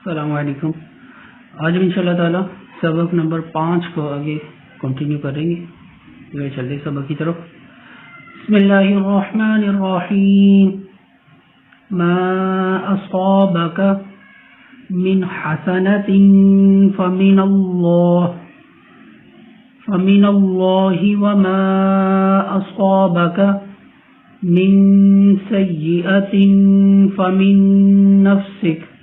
السلام علیکم۔ آج ہم انشاءاللہ تعالی سبق نمبر 5 کو آگے کنٹینیو کریں گے۔ یہ چلتے سبق کی طرف۔ بسم اللہ الرحمن الرحیم۔ ما اصابک من حسنۃ فمن اللہ وما اصابک من سیئۃ فمن نفسک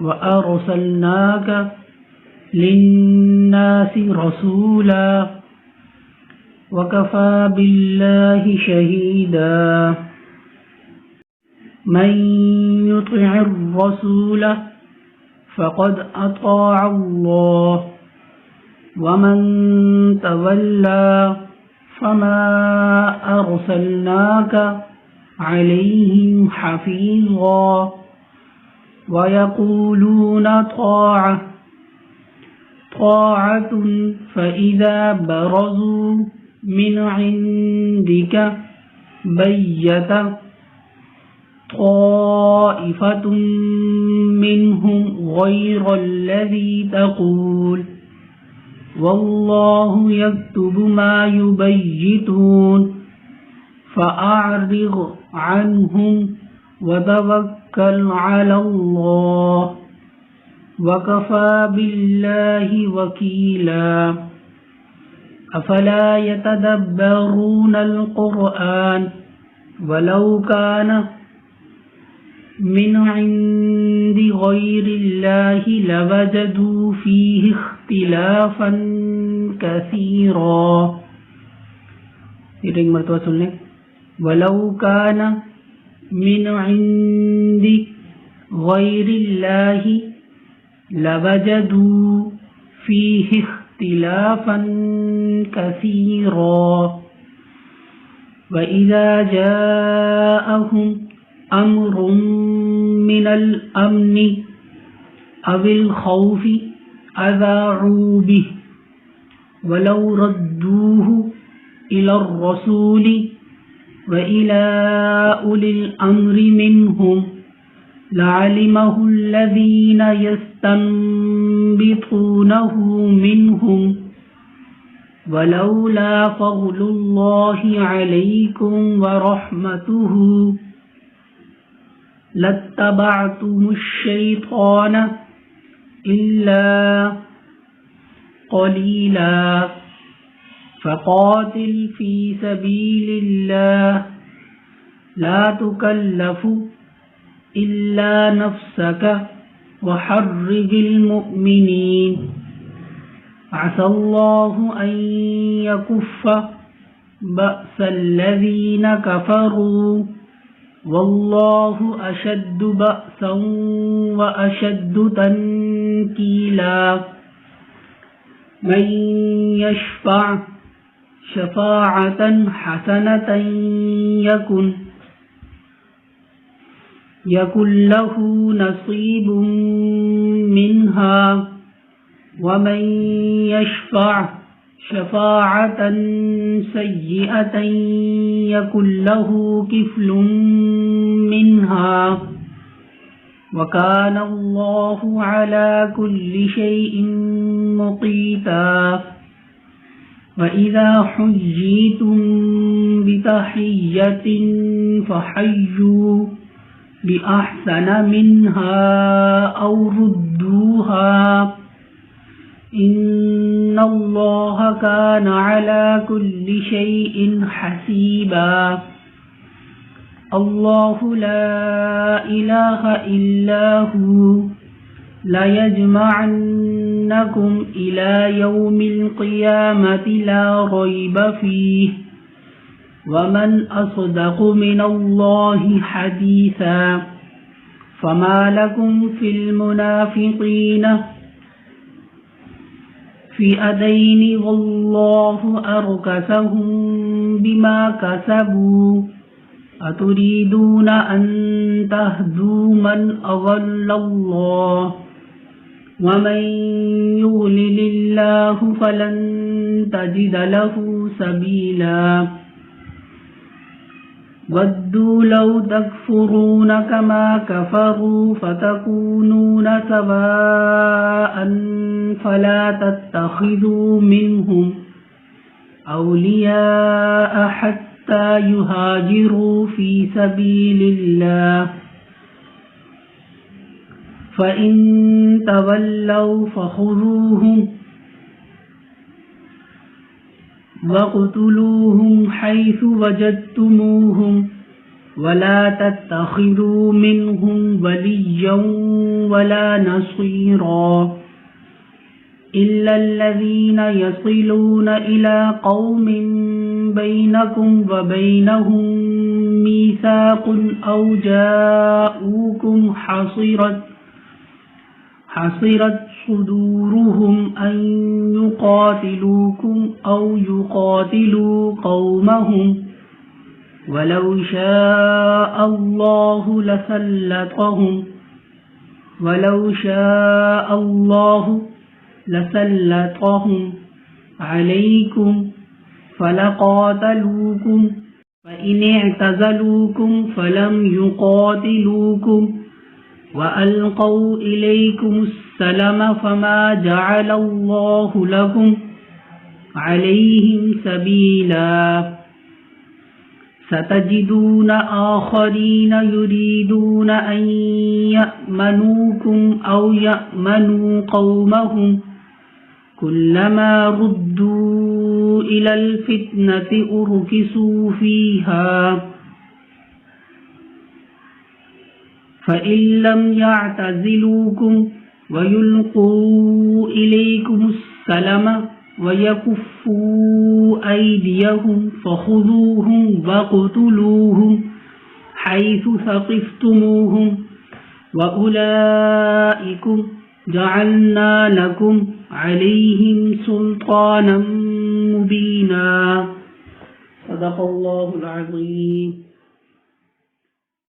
وَأَرْسَلْنَاكَ لِلنَّاسِ رَسُولًا وَكَفَى بِاللَّهِ شَهِيدًا مَنْ يُطِعِ الرَّسُولَ فَقَدْ أَطَاعَ اللَّهَ وَمَنْ تَوَلَّى فَمَا أَرْسَلْنَاكَ عَلَيْهِمْ حَفِيظًا وَيَقُولُونَ طَاعَةٌ فَإِذَا بَرَزُوا مِنْ عِنْدِكَ بَيَّتَ طَائِفَةٌ مِّنْهُمْ غَيْرَ الَّذِي تَقُولُ وَاللَّهُ يَكْتُبُ مَا يُبَيِّتُونَ فَأَعْرِضْ عَنْهُمْ وَتَوَكَّلْ عَلَى اللَّهِ وَكَفَى بِاللَّهِ وَكِيلًا أَفَلَا يَتَدَبَّرُونَ الْقُرْآنَ وَلَوْ كَانَ مِنْ عِنْدِ غَيْرِ اللَّهِ لَوَجَدُوا فِيهِ اخْتِلَافًا كَثِيرًا۔ یہ ایک مرتبہ سن لیں۔ وَلَوْ كَانَ من عند غير الله لوجدوا فيه اختلافا كثيرا وإذا جاءهم أمر من الأمن أو الخوف أذاعوا به ولو ردوه إلى الرسول وَإِلَى أُولِي الْأَمْرِ مِنْهُمْ لَعَلِمَهُ الَّذِينَ يَسْتَنبِطُونَهُ مِنْهُمْ وَلَوْلَا فَضْلُ اللَّهِ عَلَيْكُمْ وَرَحْمَتُهُ لَاتَّبَعْتُمُ الشَّيْطَانَ إِلَّا قَلِيلًا فَقَاتِلْ فِي سَبِيلِ اللَّهِ لَا تُكَلَّفُ إِلَّا نَفْسَكَ وَحَرِّضِ الْمُؤْمِنِينَ عَسَى اللَّهُ أَنْ يَكُفَّ بَأْسَ الَّذِينَ كَفَرُوا وَاللَّهُ أَشَدُّ بَأْسًا وَأَشَدُّ تَنْكِيلًا مَنْ يَشْفَعْ شفاعة حسنة يكن له نصيب منها ومن يشفع شفاعة سيئة يكن له كفل منها وكان الله على كل شيء مقيتا وَإِذَا حُيِّيتُم بِتَحِيَّةٍ فَحَيُّوا بِأَحْسَنَ مِنْهَا أَوْ رُدُّوهَا إِنَّ اللَّهَ كَانَ عَلَى كُلِّ شَيْءٍ حَسِيبًا اللَّهُ لَا إِلَهَ إِلَّا هُوَ لَيَجْمَعَنَّكُمْ إِلَى يَوْمِ الْقِيَامَةِ لَا رَيْبَ فِيهِ وَمَنْ أَصْدَقُ مِنَ اللَّهِ حَدِيثًا فَمَا لَكُمْ فِي الْمُنَافِقِينَ فِئَتَيْنِ وَاللَّهُ أَرْكَسَهُم بِمَا كَسَبُوا أَتُرِيدُونَ أَن تَهْدُوا مَنْ أَضَلَّ اللَّهُ وَمَن يُضْلِلِ اللَّهُ فَلَن تَجِدَ لَهُ سَبِيلًا ودوا لو تكفرون كما كفروا فتكونون سواء فلا تتخذوا منهم أولياء حتى يهاجروا في سبيل الله فإن تولوا فخذوهم واقتلوهم حيث وجدتموهم ولا تتخذوا منهم وليا ولا نصيرا إلا الذين يصلون إلى قوم بينكم وبينهم ميثاق أو جاءوكم حصرت صدورهم أن يقاتلوكم أو يقاتلوا قومهم ولو شاء الله لسلطهم عليكم فلقاتلوكم فإن اعتزلوكم فلم يقاتلوكم وألقوا إليكم السلم فما جعل الله لكم عليهم سبيلا ستجدون آخرين يريدون أن يأمنوكم أو يأمنوا قومهم كلما ردوا إلى الفتنة أركسوا فيها فإن لم يعتزلوكم ويلقوا إليكم السلم ويكفوا أيديهم فخذوهم واقتلوهم حيث ثقفتموهم وأولئكم جعلنا لكم عليهم سلطانا مبينا صدق الله العظيم.